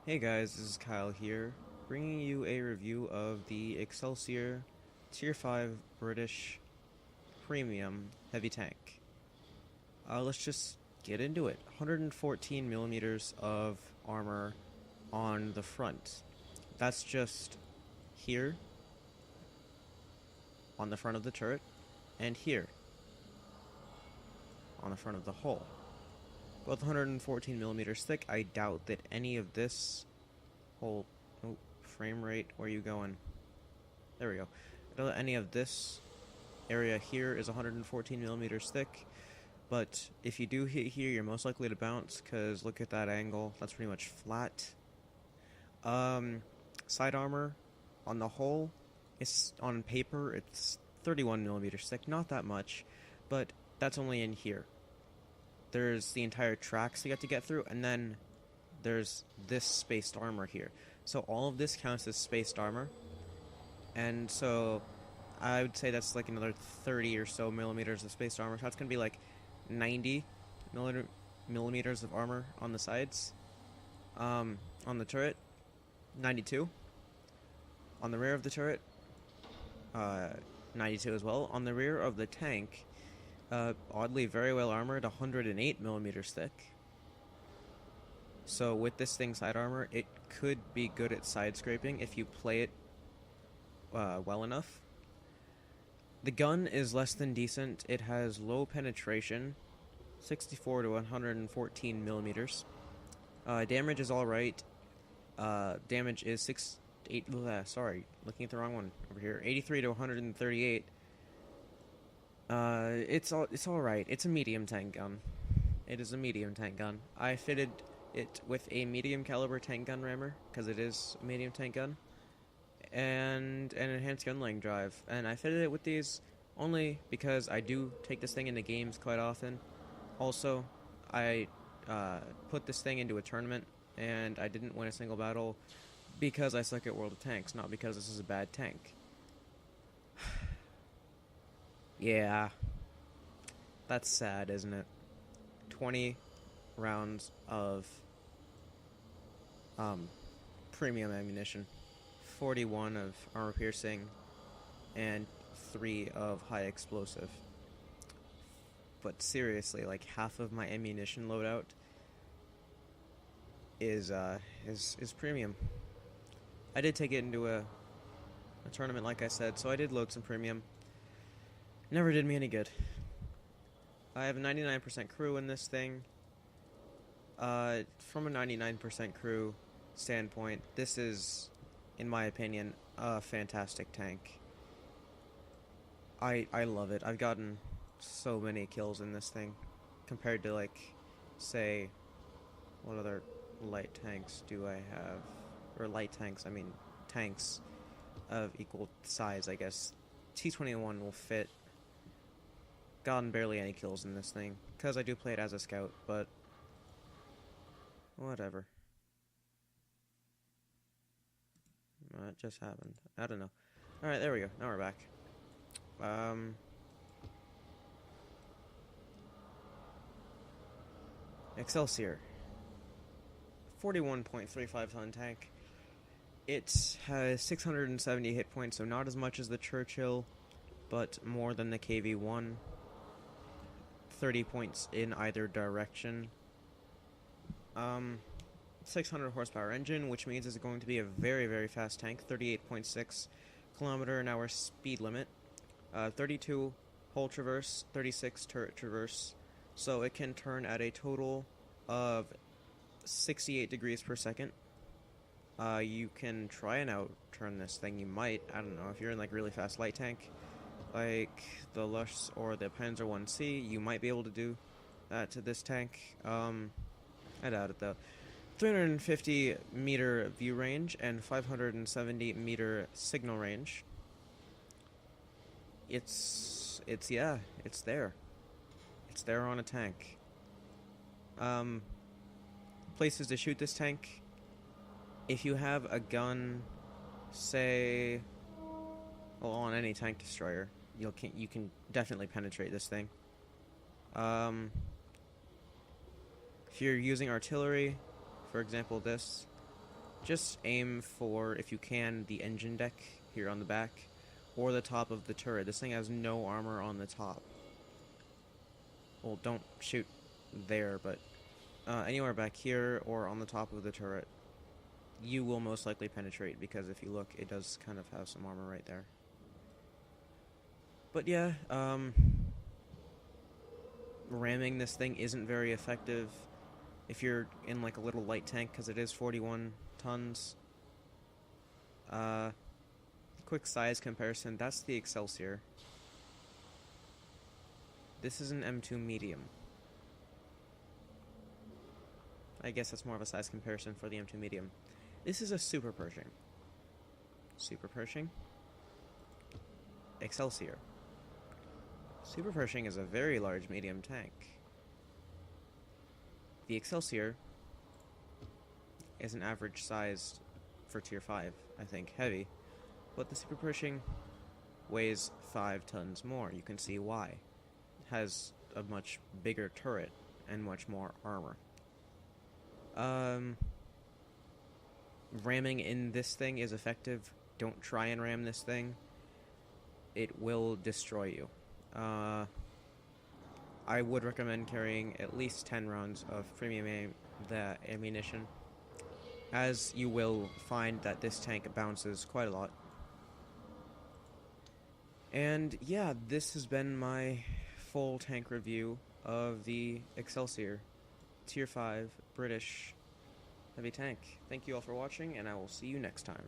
Hey guys, this is Kyle here, bringing you a review of the Excelsior Tier 5 British Premium Heavy Tank. Let's just get into it. 114 millimeters of armor on the front. That's just here on the front of the turret, and here on the front of the hull. Both 114 millimeters thick. I doubt that any of this whole frame rate. Where are you going? There we go. I don't know any of this area here is 114 millimeters thick, but if you do hit here, you're most likely to bounce, because look at that angle. That's pretty much flat. Side armor on the whole, it's on paper, it's 31 millimeters thick. Not that much, but that's only in here. There's the entire tracks you got to get through, and then there's this spaced armor here. So all of this counts as spaced armor, and so I would say that's like another 30 or so millimeters of spaced armor. So that's going to be like 90 millimeters of armor on the sides. On the turret, 92. On the rear of the turret, 92 as well. On the rear of the tank, oddly very well armored, 108 millimeters thick. So with this thing side armor, it could be good at side scraping if you play it well enough. The gun is less than decent. It has low penetration, 64 to 114 millimeters. Damage is alright. Damage is looking at the wrong one over here. 83 to 138. It's alright. It's a medium tank gun. It is a medium tank gun. I fitted it with a medium caliber tank gun rammer, because it is a medium tank gun, and an enhanced gun laying drive. And I fitted it with these only because I do take this thing into games quite often. Also, I put this thing into a tournament, and I didn't win a single battle because I suck at World of Tanks, not because this is a bad tank. Yeah, that's sad, isn't it? 20 rounds of premium ammunition, 41 of armor piercing, and 3 of high explosive. But seriously, like half of my ammunition loadout is premium. I did take it into a tournament, like I said, so I did load some premium. Never did me any good. I have a 99% crew in this thing. From a 99% crew standpoint, this is, in my opinion, a fantastic tank. I love it. I've gotten so many kills in this thing compared to, like, say, what other light tanks do I have? Or light tanks, I mean tanks of equal size, I guess. T-21 will fit. Gotten barely any kills in this thing, because I do play it as a scout, but whatever. It just happened. I don't know. Alright, there we go. Now we're back. Excelsior. 41.35 ton tank. It has 670 hit points, so not as much as the Churchill, but more than the KV-1. 30 points in either direction. 600 horsepower engine, which means it's going to be a very, very fast tank. 38.6 kilometer an hour speed limit. 32 hull traverse, 36 turret traverse. So it can turn at a total of 68 degrees per second. You can try and out-turn this thing. You might. I don't know. If you're in like really fast light tank, like the Lush or the Panzer 1C, you might be able to do that to this tank. I doubt it though. 350 meter view range and 570 meter signal range. It's there. It's there on a tank. Places to shoot this tank. If you have a gun, say, well, on any tank destroyer, you can definitely penetrate this thing. If you're using artillery, for example this, just aim for, if you can, the engine deck here on the back, or the top of the turret. This thing has no armor on the top. Well, don't shoot there, but anywhere back here or on the top of the turret, you will most likely penetrate, because if you look, it does kind of have some armor right there. But yeah, ramming this thing isn't very effective if you're in like a little light tank, because it is 41 tons. Quick size comparison, that's the Excelsior. This is an M2 medium. I guess that's more of a size comparison for the M2 medium. This is a Super Pershing. Super Pershing. Excelsior. Super Pershing is a very large medium tank. The Excelsior is an average sized for tier 5, I think, heavy. But the Super Pershing weighs 5 tons more. You can see why. It has a much bigger turret and much more armor. Ramming in this thing is effective. Don't try and ram this thing. It will destroy you. I would recommend carrying at least 10 rounds of premium ammunition, as you will find that this tank bounces quite a lot. And yeah, this has been my full tank review of the Excelsior Tier 5 British heavy tank. Thank you all for watching, and I will see you next time.